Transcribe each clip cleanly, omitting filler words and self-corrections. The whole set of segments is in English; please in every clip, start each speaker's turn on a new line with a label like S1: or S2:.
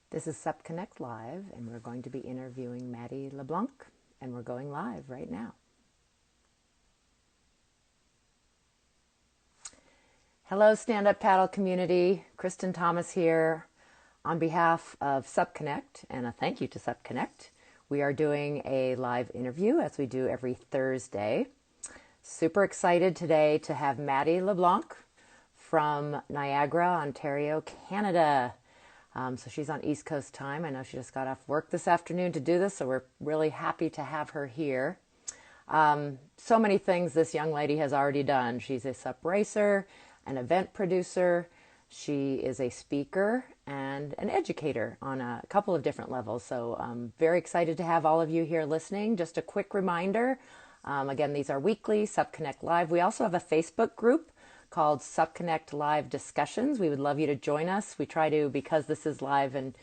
S1: This is Sup Connect Live, and we're going to be interviewing Maddi Leblanc, and we're going live right now. Hello, Stand Up Paddle community. Kristen Thomas here. On behalf of Sup Connect, and a thank you to Sup Connect, we are doing a live interview as we do every Thursday. Super excited today to have Maddi Leblanc from Niagara, Ontario, Canada. So she's on East Coast time. I know she just got off work this afternoon to do this, so we're really happy to have her here. So many things this young lady has already done. She's a sup racer, an event producer. She is a speaker and an educator on a couple of different levels. So I'm very excited to have all of you here listening. Just a quick reminder, again, these are weekly Sup Connect Live. We also have a Facebook group called Sup Connect Live Discussions. We would love you to join us. We try to, because this is live in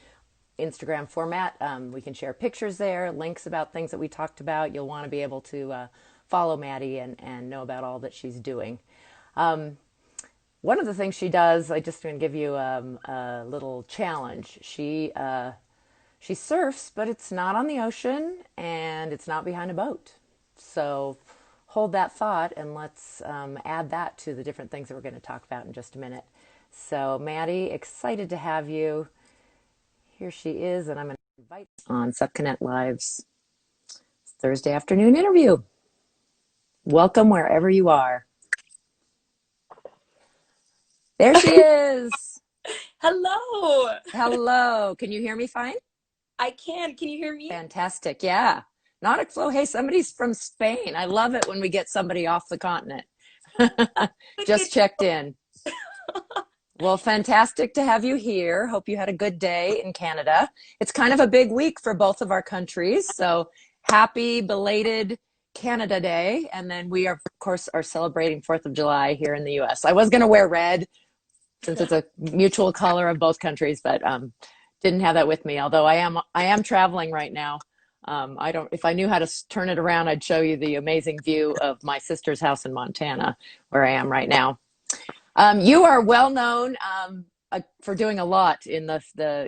S1: Instagram format, we can share pictures there, links about things that we talked about. You'll want to be able to follow Maddi and know about all that she's doing. One of the things she does, I just going to give you a little challenge. She surfs, but it's not on the ocean and it's not behind a boat. So hold that thought and let's add that to the different things that we're going to talk about in just a minute. So Maddi, excited to have you. Here she is, and I'm going to invite on SupConnect Live's Thursday afternoon interview. Welcome wherever you are. There she is.
S2: Hello.
S1: Hello. Can you hear me fine?
S2: I can. Can you hear me?
S1: Fantastic. Yeah. Not a flow. Hey, somebody's from Spain. I love it when we get somebody off the continent. Just checked in. Well, fantastic to have you here. Hope you had a good day in Canada. It's kind of a big week for both of our countries. So happy belated Canada Day. And then we are, of course, are celebrating 4th of July here in the US. I was going to wear red since it's a mutual color of both countries, but didn't have that with me. Although I am traveling right now. If I knew how to turn it around, I'd show you the amazing view of my sister's house in Montana, where I am right now. You are well known for doing a lot in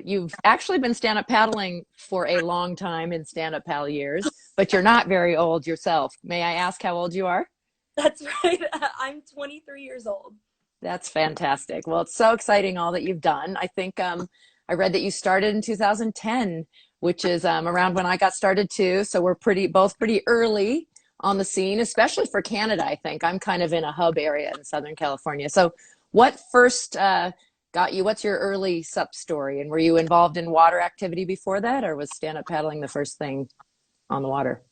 S1: you've actually been stand-up paddling for a long time in stand-up paddle years, but you're not very old yourself. May I ask how old you are?
S2: That's right. I'm 23 years old.
S1: That's fantastic. Well, it's so exciting all that you've done. I think I read that you started in 2010, which is around when I got started too. So we're both pretty early on the scene, especially for Canada, I think. I'm kind of in a hub area in Southern California. So what first got you? What's your early sup story? And were you involved in water activity before that, or was stand-up paddling the first thing on the water?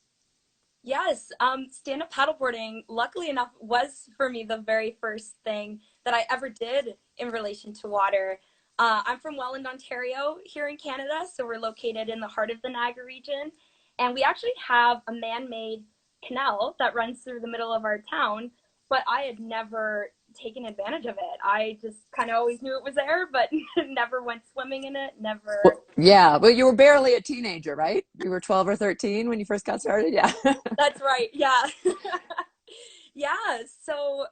S2: Yes, stand-up paddleboarding, luckily enough, was for me the very first thing that I ever did in relation to water. I'm from Welland, Ontario, here in Canada, so we're located in the heart of the Niagara region, and we actually have a man-made canal that runs through the middle of our town, but I had never taken advantage of it. I just kind of always knew it was there, but never went swimming in it, never.
S1: Well, yeah, but you were barely a teenager, right? You were 12 or 13 when you first got started. Yeah.
S2: That's right. Yeah. Yeah. So,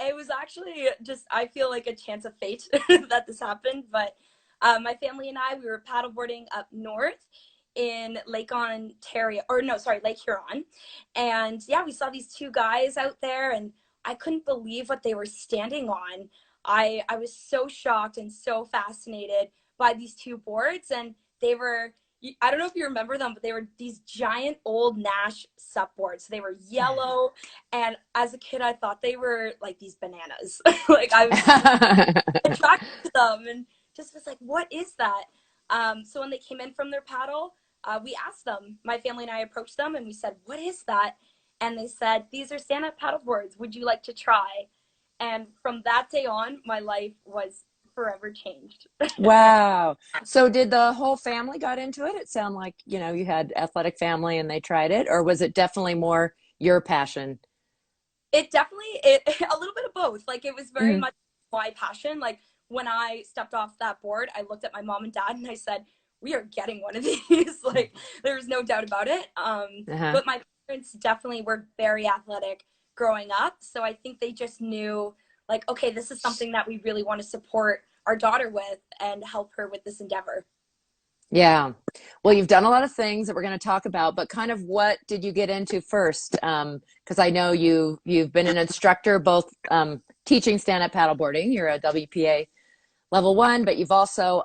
S2: it was actually just, I feel like a chance of fate that this happened. But my family and I, we were paddleboarding up north in Lake Ontario, or no, sorry, Lake Huron. And yeah, we saw these two guys out there, and I couldn't believe what they were standing on. I was so shocked and so fascinated by these two boards, and they were, I don't know if you remember them, but they were these giant old Nash sup boards. They were yellow, and as a kid, I thought they were like these bananas. Like I was attracted to them, and just was like, "What is that?" So when they came in from their paddle, we asked them. My family and I approached them, and we said, "What is that?" And they said, "These are stand-up paddle boards. Would you like to try?" And from that day on, my life was forever changed.
S1: Wow. So did the whole family got into it? It sounded like, you had athletic family and they tried it, or was it definitely more your passion?
S2: It definitely, it a little bit of both. Like it was very
S1: Hmm.
S2: much my passion. Like when I stepped off that board, I looked at my mom and dad and I said, "We are getting one of these." Like there was no doubt about it.
S1: Uh-huh.
S2: But my parents definitely were very athletic growing up, so I think they just knew, like, okay, this is something that we really want to support our daughter with and help her with this endeavor.
S1: Yeah. Well, you've done a lot of things that we're going to talk about, but kind of what did you get into first? Because I know you've been an instructor, both teaching stand-up paddleboarding. You're a WPA level one, but you've also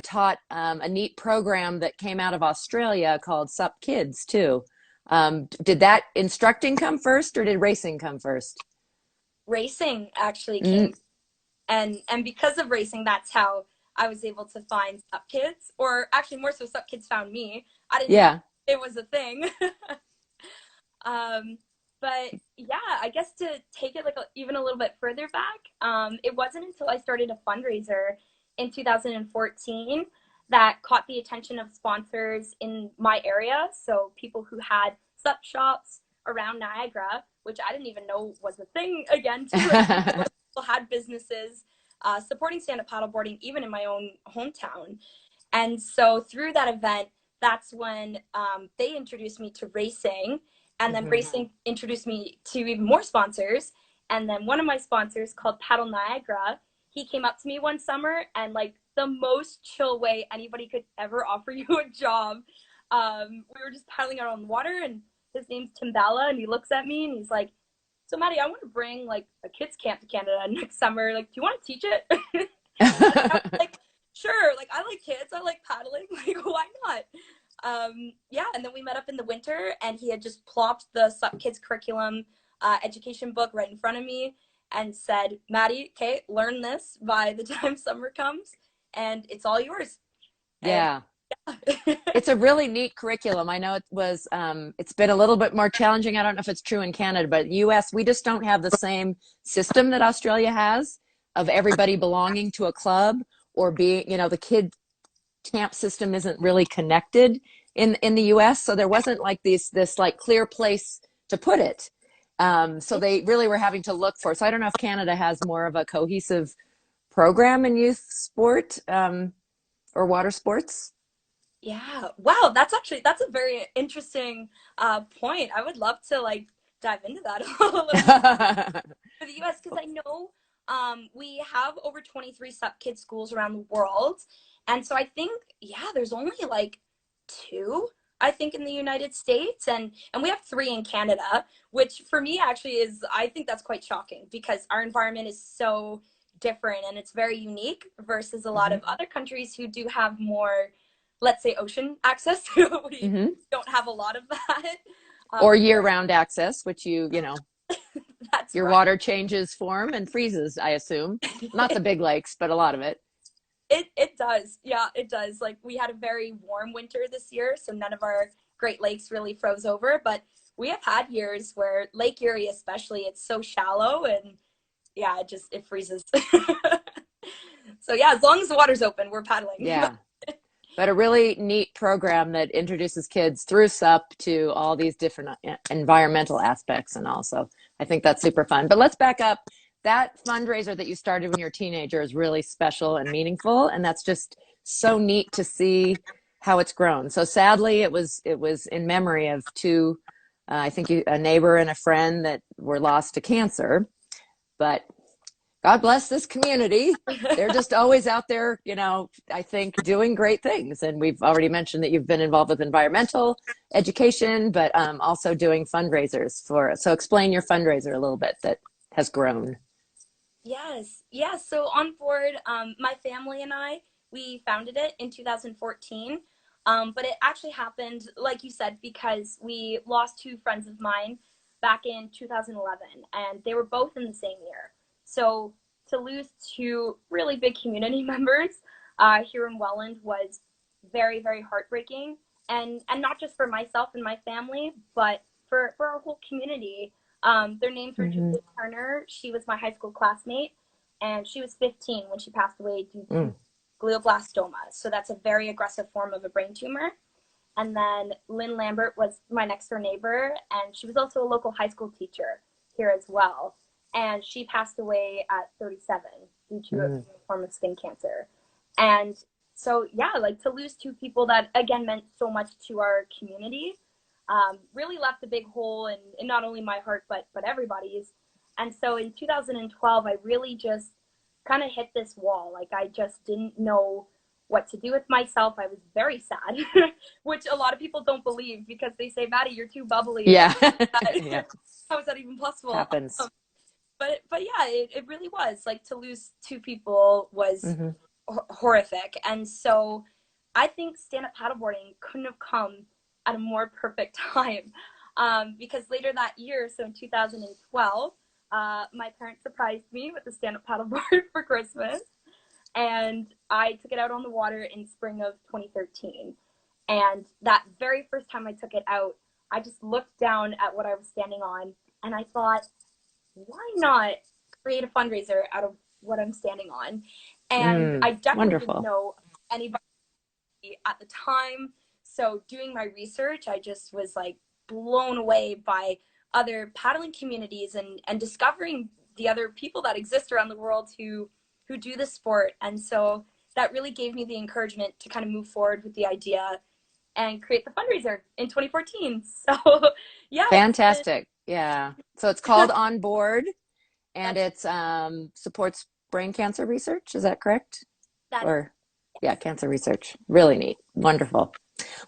S1: taught a neat program that came out of Australia called Sup Kids too. Did that instructing come first, or did racing come first?
S2: Racing actually
S1: Mm,
S2: came, and because of racing, that's how I was able to find Sup Kids, or actually more so, Sup Kids found me. I didn't even know
S1: yeah.
S2: it was a thing. Um, but yeah, I guess to take it like even a little bit further back, it wasn't until I started a fundraiser in 2014 that caught the attention of sponsors in my area. So people who had sup shops around Niagara, which I didn't even know was a thing again too. I didn't know people had businesses supporting stand-up paddleboarding even in my own hometown. And so through that event, that's when they introduced me to racing. And then
S1: Mhm.
S2: racing introduced me to even more sponsors. And then one of my sponsors, called Paddle Niagara, he came up to me one summer, and like the most chill way anybody could ever offer you a job. We were just paddling out on the water, and his name's Timbala, and he looks at me and he's like, "So Maddie, I want to bring like a kids camp to Canada next summer. Like, do you want to teach it?" And I was like, sure, like I like kids, I like paddling, like why not? Yeah, and then we met up in the winter, and he had just plopped the Sup Kids curriculum education book right in front of me and said, Maddie, okay, learn this by the time summer comes, and it's all yours. And
S1: Yeah.
S2: yeah.
S1: It's a really neat curriculum. I know it's been a little bit more challenging. I don't know if it's true in Canada, but US, we just don't have the same system that Australia has of everybody belonging to a club or being, the kid camp system isn't really connected in the US. So there wasn't like this like clear place to put it. So they really were having to look for. So I don't know if Canada has more of a cohesive program in youth sport or water sports.
S2: Yeah. Wow. That's a very interesting point. I would love to like dive into that a little more for the US, because I know we have over 23 Sup Kids schools around the world. And so I think, yeah, there's only like two, I think, in the United States, and we have three in Canada, which for me actually is, I think that's quite shocking because our environment is so different and it's very unique versus a lot
S1: Hmm.
S2: of other countries who do have more, let's say, ocean access. We
S1: Hmm.
S2: don't have a lot of that.
S1: Or
S2: Whereas
S1: year-round access, which
S2: that's
S1: your
S2: right.
S1: water changes form and freezes, I assume. Not the big lakes, but a lot of it.
S2: It does. Yeah, it does. Like we had a very warm winter this year, so none of our Great Lakes really froze over, but we have had years where Lake Erie especially, it's so shallow, and yeah, it freezes. So yeah, as long as the water's open, we're paddling.
S1: Yeah. But a really neat program that introduces kids through SUP to all these different environmental aspects. And also, I think that's super fun. But let's back up. That fundraiser that you started when you were a teenager is really special and meaningful. And that's just so neat to see how it's grown. So sadly, it was in memory of two, I think a neighbor and a friend that were lost to cancer. But God bless this community. They're just always out there, I think doing great things. And we've already mentioned that you've been involved with environmental education, but also doing fundraisers for. So explain your fundraiser a little bit that has grown.
S2: Yes, yes. So on board, my family and I, we founded it in 2014. But it actually happened, like you said, because we lost two friends of mine back in 2011, and they were both in the same year. So to lose two really big community members here in Welland was very, very heartbreaking, and not just for myself and my family, but for our whole community. Their names were
S1: Mm-hmm.
S2: Julie Turner. She was my high school classmate, and she was 15 when she passed away due to
S1: Mm.
S2: glioblastoma. So that's a very aggressive form of a brain tumor. And then Lynn Lambert was my next door neighbor, and she was also a local high school teacher here as well. And she passed away at 37 due to a
S1: Mm.
S2: form of skin cancer. And so, yeah, like to lose two people that, again, meant so much to our community, really left a big hole in not only my heart, but everybody's. And so in 2012, I really just kind of hit this wall. Like I just didn't know what to do with myself. I was very sad, which a lot of people don't believe because they say, Maddi, you're too bubbly.
S1: Yeah.
S2: Like,
S1: Yeah.
S2: how is that even possible?
S1: Happens.
S2: But yeah, it really was like to lose two people was
S1: Hmm.
S2: horrific. And so I think stand-up paddleboarding couldn't have come at a more perfect time, because later that year, so in 2012, my parents surprised me with the stand-up paddleboard for Christmas, and I took it out on the water in spring of 2013. And that very first time I took it out, I just looked down at what I was standing on, and I thought, why not create a fundraiser out of what I'm standing on? And I definitely didn't
S1: Wonderful.
S2: know anybody at the time. So doing my research, I just was like blown away by other paddling communities and discovering the other people that exist around the world who do the sport. And so that really gave me the encouragement to kind of move forward with the idea and create the fundraiser in 2014. So yeah, it's
S1: Fantastic. Yeah. So it's called On Board, and
S2: that's
S1: it's supports brain cancer research. Is that correct?
S2: that is
S1: Or yeah,
S2: yes.
S1: cancer research. Really neat. Wonderful.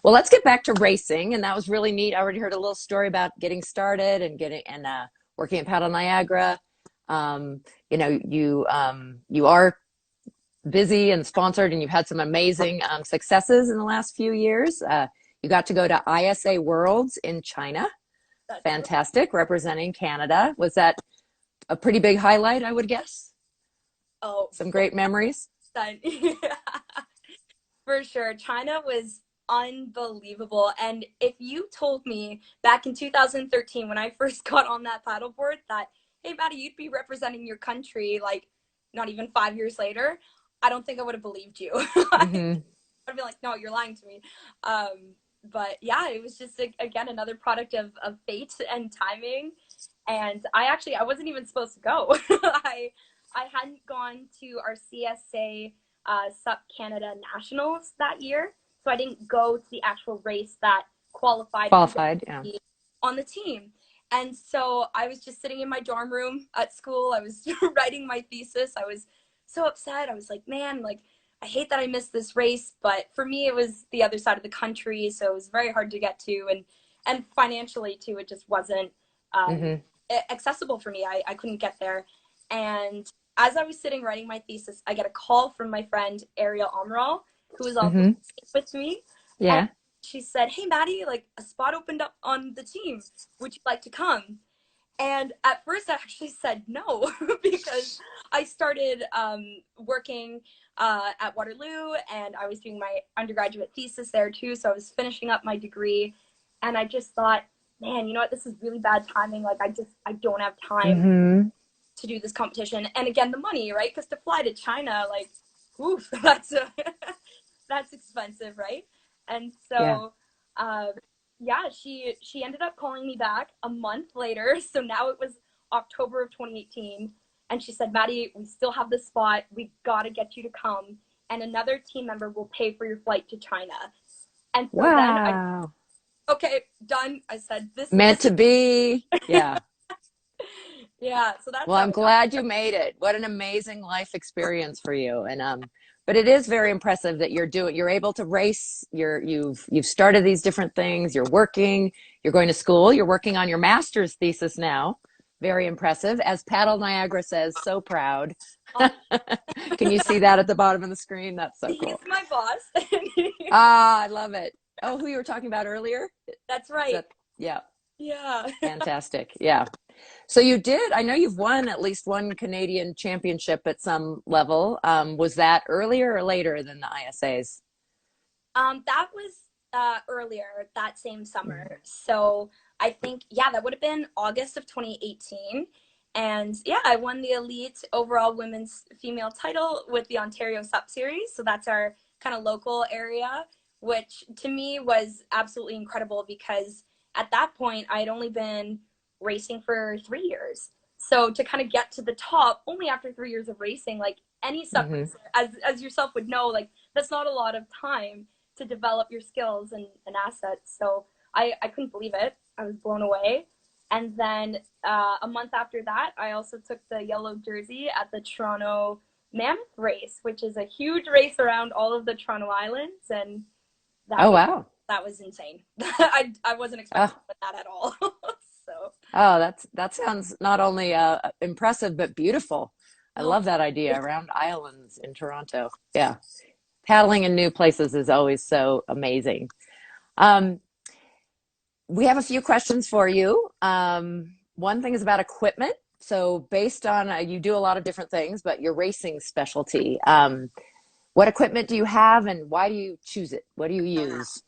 S1: Well, let's get back to racing, and that was really neat. I already heard a little story about getting started and getting and working at Paddle Niagara. Um, you are busy and sponsored, and you've had some amazing successes in the last few years. You got to go to ISA Worlds in China.
S2: That's right.
S1: Fantastic, representing Canada. Was that a pretty big highlight, I would guess?
S2: Oh,
S1: Some great memories.
S2: yeah, for sure. China was unbelievable. And if you told me back in 2013 when I first got on that paddleboard that, hey, Maddie, you'd be representing your country like not even 5 years later, I don't think I would have believed you.
S1: Mm-hmm.
S2: I'd be like, no, you're lying to me. But yeah, it was just again another product of fate and timing. And I wasn't even supposed to go. I hadn't gone to our CSA Sup Canada Nationals that year, so I didn't go to the actual race that qualified to
S1: Qualified, yeah.
S2: be on the team. And so I was just sitting in my dorm room at school. I was writing my thesis. I was so upset. I was like, man, like I hate that I missed this race, but for me it was the other side of the country, so it was very hard to get to, and financially too, it just wasn't um,
S1: Mm-hmm.
S2: accessible for me. I couldn't get there. And as I was sitting writing my thesis, I get a call from my friend Ariel Omral, who was also
S1: Mm-hmm.
S2: with me, and
S1: Yeah.
S2: she said, "Hey Maddie, like a spot opened up on the team. Would you like to come?" And at first, I actually said no because I started working at Waterloo, and I was doing my undergraduate thesis there too. So I was finishing up my degree, and I just thought, man, you know what? This is really bad timing. Like I don't have time
S1: Mm-hmm.
S2: to do this competition. And again, the money, right? Because to fly to China, like, oof, that's that's expensive, right? And
S1: Yeah.
S2: so, yeah, she ended up calling me back a month later. So now it was October of 2018, and she said, Maddie, we still have this spot. We got to get you to come, and another team member will pay for your flight to China. And so then
S1: Wow.
S2: okay, done. I said,
S1: Meant
S2: this
S1: to
S2: is,
S1: be. Yeah.
S2: yeah. So that's
S1: Well,
S2: how
S1: I'm
S2: it got
S1: glad you made it. What an amazing life experience for you. And but it is very impressive that you're able to race. You've started these different things. You're working, you're going to school, you're working on your master's thesis now. Very impressive. As Paddle Niagara says, so proud.
S2: on.
S1: Can you see that at the bottom of the screen? That's so
S2: He's
S1: cool.
S2: my boss.
S1: Ah, I love it. Oh, who you were talking about earlier?
S2: That's
S1: Is
S2: right.
S1: that, yeah,
S2: Yeah.
S1: fantastic. Yeah. So you did. I know you've won at least one Canadian championship at some level. Was that earlier or later than the ISAs?
S2: That was earlier that same
S1: Mhm.
S2: summer. So I think, yeah, that would have been August of 2018. And yeah, I won the elite overall women's female title with the Ontario Sup Series. So that's our kind of local area, which to me was absolutely incredible because at that point I had only been racing for 3 years. So to kind of get to the top only after 3 years of racing, like any sup
S1: Hmm.
S2: racer, as yourself would know, like that's not a lot of time to develop your skills and assets. So I couldn't believe it. I was blown away. And then a month after that, I also took the yellow jersey at the Toronto Mammoth race, which is a huge race around all of the Toronto Islands, and that
S1: Oh,
S2: was
S1: wow.
S2: that was insane. I wasn't expecting
S1: Oh,
S2: that at all. So
S1: oh, that sounds not only impressive but beautiful. I
S2: oh,
S1: love that idea around islands in Toronto. Yeah, paddling in new places is always so amazing. Um, we have a few questions for you. One thing is about equipment. So, based on you do a lot of different things, but your racing specialty. What equipment do you have, and why do you choose it? What do you
S2: yeah.
S1: use?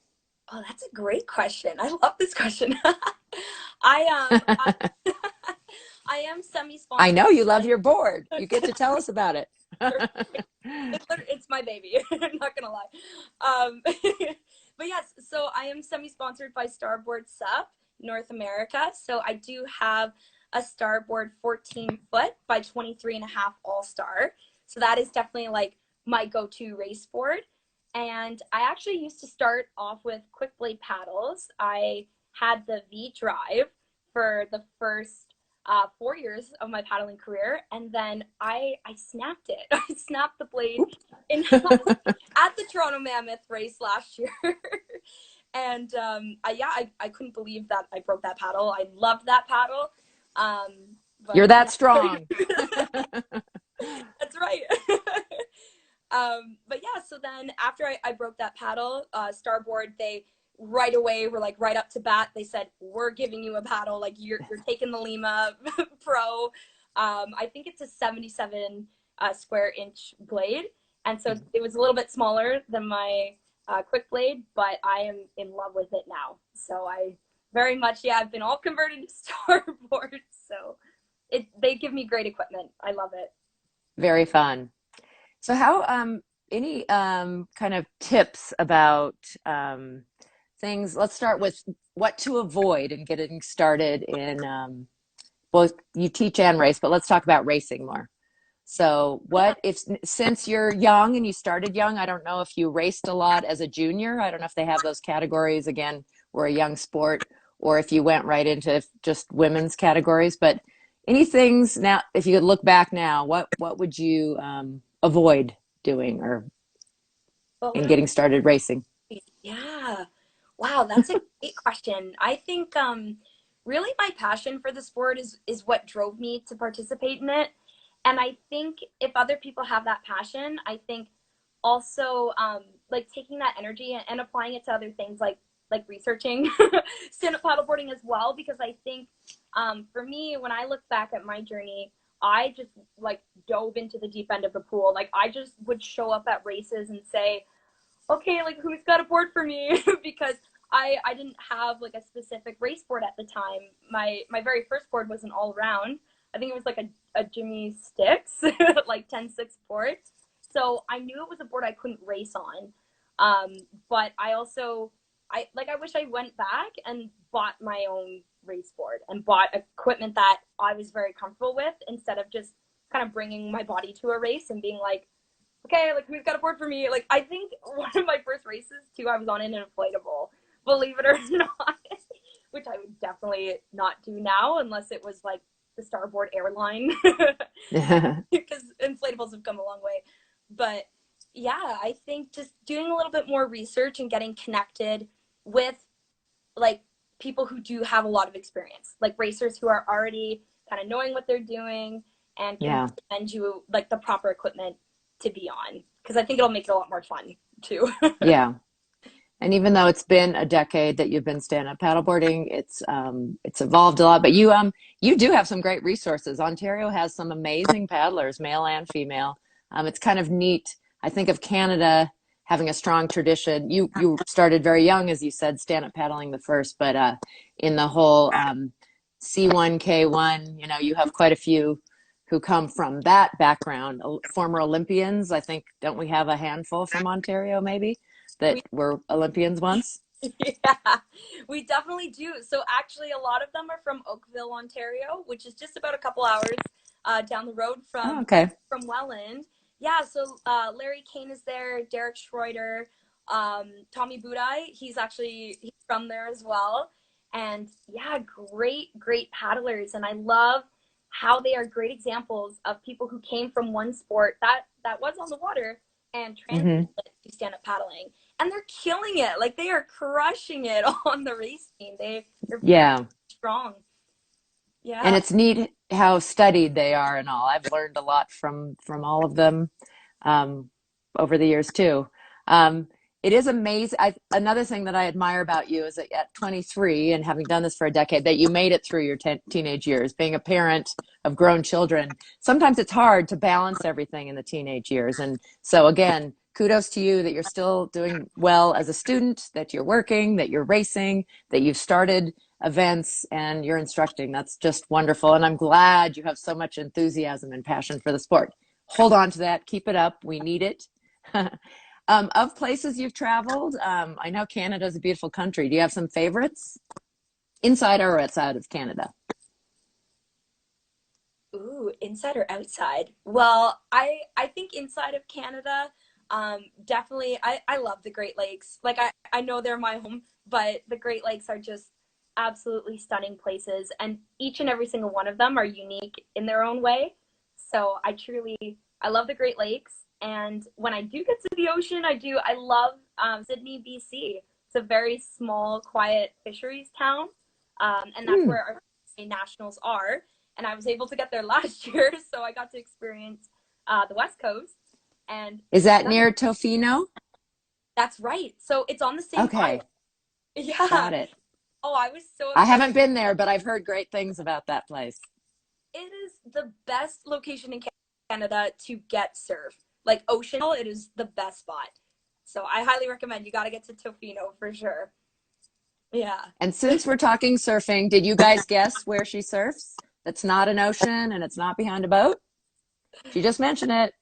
S2: Oh, that's a great question. I love this question. I I am
S1: I
S2: semi-sponsored
S1: know you love
S2: by
S1: your board. You get to tell us about it.
S2: it's my baby. I'm not gonna lie. But yes, so I am semi-sponsored by Starboard Sup North America. So I do have a Starboard 14-foot by 23 and a half All-Star. So that is definitely like my go-to race board. And I actually used to start off with quick blade paddles. I had the V Drive for the first 4 years of my paddling career, and then I snapped it. I snapped the blade in at the Toronto Mammoth race last year. And I couldn't believe that I broke that paddle. I loved that paddle.
S1: You're
S2: But
S1: that
S2: yeah,
S1: strong.
S2: that's right. But yeah, so then after I broke that paddle, Starboard, they right away were like right up to bat. They said, "We're giving you a paddle. Like you're taking the Lima Pro." I think it's a 77 square inch blade, and so it was a little bit smaller than my quick blade, but I am in love with it now. So I very much, yeah, I've been all converted to Starboard. So they give me great equipment. I love it.
S1: Very fun. So, how any kind of tips about things? Let's start with what to avoid in getting started in. Well, you teach and race, but let's talk about racing more. So,
S2: Yeah.
S1: what if since you're young and you started young? I don't know if you raced a lot as a junior. I don't know if they have those categories again. We're a young sport, or if you went right into just women's categories. But any things now, if you could look back now, what would you avoid doing or
S2: What
S1: in
S2: would I
S1: getting started racing?
S2: Yeah. Wow, that's a great question. I think really my passion for the sport is what drove me to participate in it. And I think if other people have that passion, I think also like taking that energy and applying it to other things like researching stand-up paddleboarding as well, because I think for me when I look back at my journey, I just like dove into the deep end of the pool. Like I just would show up at races and say, okay, like who's got a board for me? Because I didn't have like a specific race board at the time. My very first board was an all around. I think it was like a Jimmy Sticks, like 10-6 board. So I knew it was a board I couldn't race on. But I also I wish I went back and bought my own race board and bought equipment that I was very comfortable with instead of just kind of bringing my body to a race and being like, okay, like who's got a board for me? Like I think one of my first races too, I was on an inflatable, believe it or not, which I would definitely not do now unless it was like the Starboard airline, because inflatables have come a long way. But yeah, I think just doing a little bit more research and getting connected with like people who do have a lot of experience, like racers who are already kind of knowing what they're doing and can
S1: Yeah,
S2: recommend you like the proper equipment to be on, because I think it'll make it a lot more fun too.
S1: yeah. And even though it's been a decade that you've been stand-up paddleboarding, it's evolved a lot. But you do have some great resources. Ontario has some amazing paddlers, male and female. It's kind of neat. I think of Canada having a strong tradition. You started very young, as you said, stand-up paddling the first, but in the whole C1, K1, you have quite a few who come from that background. Former Olympians, I think, don't we have a handful from Ontario, maybe? That
S2: we
S1: were Olympians once?
S2: Yeah, we definitely do. So actually, a lot of them are from Oakville, Ontario, which is just about a couple hours down the road
S1: Oh,
S2: from
S1: okay.
S2: Welland. Yeah, so Larry Kane is there, Derek Schroeder, Tommy Budai. He's from there as well. And yeah, great paddlers. And I love how they are great examples of people who came from one sport. that was on the water and
S1: Hmm.
S2: translated it to stand-up paddling. And they're killing it. Like they are crushing it on the race team. They're very
S1: Yeah.
S2: strong.
S1: And
S2: Yeah.
S1: it's neat how studied they are and all. I've learned a lot from all of them um, over the years too. Um, it is amazing. Another thing that I admire about you is that at 23 and having done this for a decade, that you made it through your teenage years. Being a parent of grown children, sometimes it's hard to balance everything in the teenage years. And so again, kudos to you that you're still doing well as a student, that you're working, that you're racing, that you've started events and you're instructing. That's just wonderful. And I'm glad you have so much enthusiasm and passion for the sport. Hold on to that. Keep it up. We need it. Of places you've traveled, I know Canada's a beautiful country. Do you have some favorites inside or outside of Canada?
S2: Ooh, inside or outside? Well, I think inside of Canada, definitely I love the Great Lakes. Like I know they're my home, but the Great Lakes are just absolutely stunning places, and each and every single one of them are unique in their own way. So I love the Great Lakes, and when I do get to the ocean, I love Sydney, BC. It's a very small, quiet fisheries town, and that's
S1: Mm.
S2: where our nationals are, and I was able to get there last year, so I got to experience the West Coast, and
S1: Is that
S2: stunning.
S1: near Tofino?
S2: That's right. So it's on the same island.
S1: Okay,
S2: Yeah.
S1: got it.
S2: Oh, I was so
S1: I haven't
S2: excited.
S1: been there, but I've heard great things about that place.
S2: It is the best location in Canada to get surf. Like ocean, it is the best spot. So I highly recommend you got to get to Tofino for sure. Yeah.
S1: And since we're talking surfing, did you guys guess where she surfs? That's not an ocean and it's not behind a boat. She just mentioned it.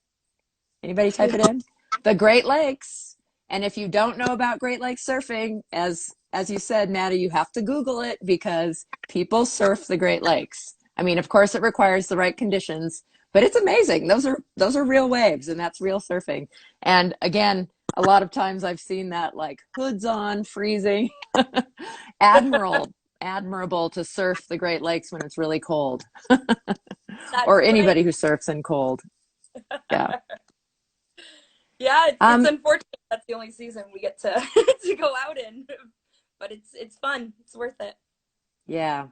S1: Anybody type it in? The Great Lakes. And if you don't know about Great Lakes surfing, as you said, Maddie, you have to Google it because people surf the Great Lakes. I mean, of course, it requires the right conditions, but it's amazing. Those are real waves, and that's real surfing. And again, a lot of times I've seen that like hoods on, freezing, admirable to surf the Great Lakes when it's really cold,
S2: That's
S1: or
S2: right.
S1: anybody who surfs in cold. Yeah.
S2: Yeah, it's
S1: Um,
S2: unfortunate that's the only season we get to to go out in, but it's fun. It's worth it.
S1: Yeah.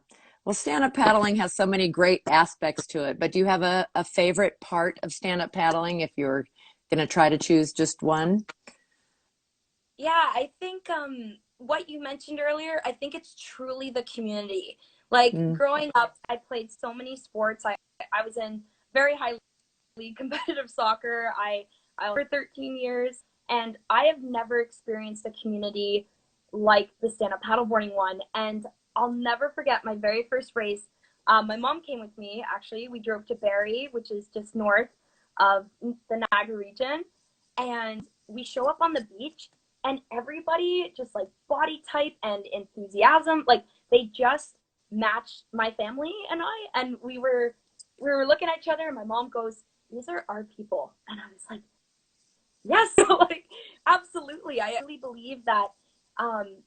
S1: Well, stand-up paddling has so many great aspects to it, but do you have a favorite part of stand-up paddling if you're going to try to choose just one?
S2: Yeah, I think what you mentioned earlier, I think it's truly the community. Like
S1: Mm.
S2: growing up, I played so many sports. I was in very highly competitive soccer. I for 13 years, and I have never experienced a community like the stand-up paddleboarding one. And I'll never forget my very first race. My mom came with me. Actually, we drove to Barrie, which is just north of the Niagara region, and we show up on the beach, and everybody just like body type and enthusiasm, like they just matched my family and and we were looking at each other, and my mom goes, "These are our people," and I was like, "Yes." Like absolutely, I really believe that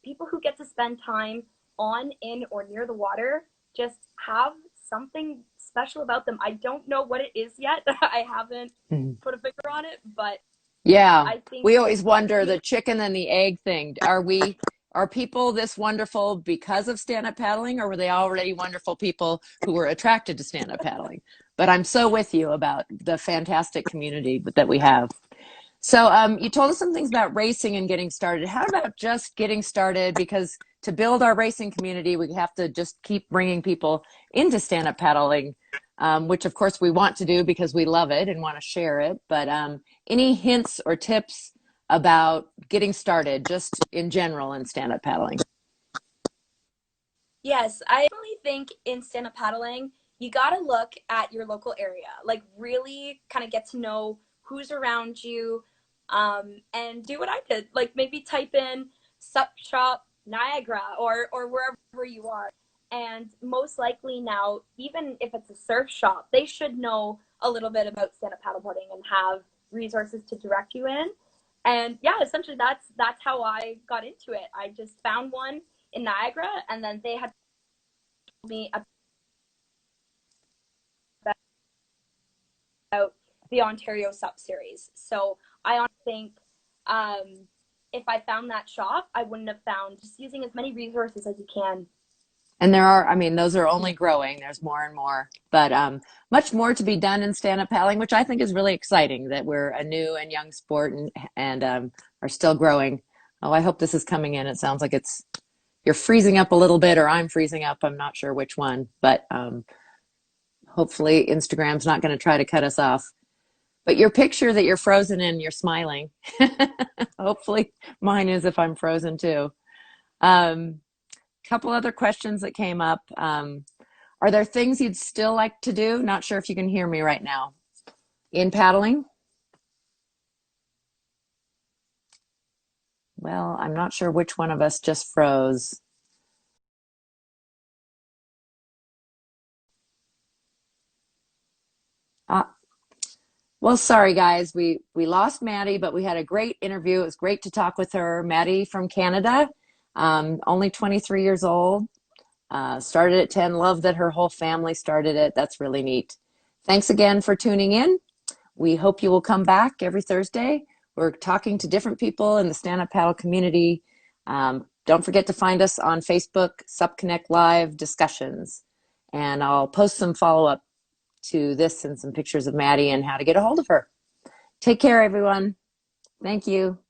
S2: people who get to spend time on, in, or near the water just have something special about them. I don't know what it is yet. I haven't
S1: Mhm.
S2: put a finger on it, but
S1: Yeah.
S2: I think
S1: We always wonder
S2: yeah,
S1: the chicken and the egg thing. Are people this wonderful because of stand-up paddling, or were they already wonderful people who were attracted to stand-up paddling? But I'm so with you about the fantastic community that we have. So you told us some things about racing and getting started. How about just getting started? Because to build our racing community, we have to just keep bringing people into stand-up paddling, which of course we want to do because we love it and want to share it. But any hints or tips about getting started just in general in stand-up paddling?
S2: yes, I definitely think in stand-up paddling, you got to look at your local area, like really kind of get to know who's around you, and do what I did, like maybe type in sup shop Niagara or wherever you are, and most likely now, even if it's a surf shop, they should know a little bit about stand-up paddleboarding and have resources to direct you in. And yeah, essentially that's how I got into it. I just found one in Niagara, and then they had me about the Ontario Sup Series. So I honestly think if I found that shop, I wouldn't have found just using as many resources as you can.
S1: And there are, I mean, those are only growing. There's more and more, but much more to be done in stand-up paddling, which I think is really exciting that we're a new and young sport and are still growing. Oh, I hope this is coming in. It sounds like you're freezing up a little bit, or I'm freezing up. I'm not sure which one, but hopefully Instagram's not going to try to cut us off. But your picture that you're frozen in, you're smiling. Hopefully mine is if I'm frozen too. Couple other questions that came up. Are there things you'd still like to do? Not sure if you can hear me right now. In paddling? Well, I'm not sure which one of us just froze. Uh, well, sorry guys, we lost Maddie, but we had a great interview. It was great to talk with her. Maddie from Canada, only 23 years old. Started at 10. Love that her whole family started it. That's really neat. Thanks again for tuning in. We hope you will come back every Thursday. We're talking to different people in the stand-up paddle community. Don't forget to find us on Facebook, SupConnect Live discussions. And I'll post some follow-up to this and some pictures of Maddie and how to get a hold of her. Take care, everyone. Thank you.